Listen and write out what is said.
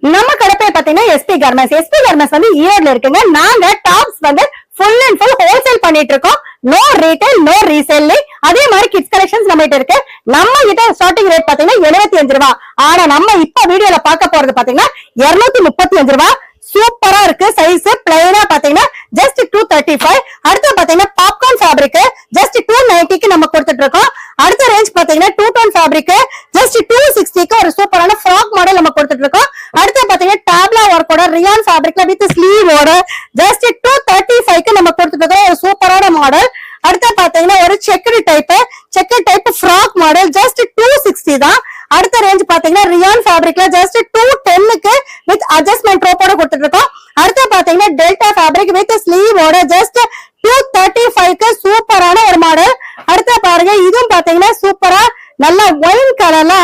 நம்ம கடை பாத்தீங்கன்னா எஸ்பி கார்மெண்ட்ஸ் வந்து ஈரோட்ல இருக்குங்க. நாங்க டாப்ஸ் வந்து ஃபுல் அண்ட் ஃபுல் ஹோல்சேல் பண்ணிட்டு இருக்கோம். No retail no resale. அதே மாதிரி கிட்ஸ் கலெக்ஷன்ஸ் நம்ம கிட்ட இருக்கு. நம்ம கிட்ட ஸ்டார்டிங் ரேட் பாத்தீங்கன்னா 75 ரூபாய். ஆனா நம்ம இப்ப வீடியோல பார்க்க போறது பாத்தீங்கன்னா 235 ரூபாய். சூப்பரா இருக்கு. சைஸ் பிளைனா பாத்தீங்கன்னா ஜஸ்ட் 235. அடுத்து பாத்தீங்கன்னா பாப்கார்ன் ஃபேப்ரிக் ஜஸ்ட் 290க்கு நம்ம கொடுத்துட்டு இருக்கோம். அடுத்த ரேஞ்ச் பாத்தீங்கன்னா 2 டோன் ஃபேப்ரிக் ஜஸ்ட் 260க்கு ஒரு சூப்பரான ஃப்ராக் மாடல் நம்ம கொடுத்துட்டு இருக்கோம். அடுத்து பாத்தீங்கன்னா டாப்லா ஒர்க்கோட ரியான் ஃபேப்ரிக்ல வித் ஸ்லீவோட ஜஸ்ட் 235க்கு நம்ம கொடுத்துட்டு இருக்கோம். ஒரு சூப்பரான மாடல். அடுத்து பாத்தீங்கன்னா ஒரு checked type frock model just 260 தான். அடுத்த ரேஞ்ச் பாத்தீங்கன்னா ரியான் ஃபேப்ரிக்ல ஜஸ்ட் 210க்கு வித் அட்ஜஸ்ட்மெண்ட் ரோப்போட கொடுத்துட்டு இருக்கோம். அடுத்து பாத்தீங்கன்னா டெல்டா ஃபேப்ரிக் வித் ஸ்லீவோட ஜஸ்ட் 235க்கு சூப்பரான ஒரு மாடல். அடுத்த பாருங்க இதுவும் பாத்தீங்கன்னா சூப்பரா நல்ல ஒயின் கலர்ல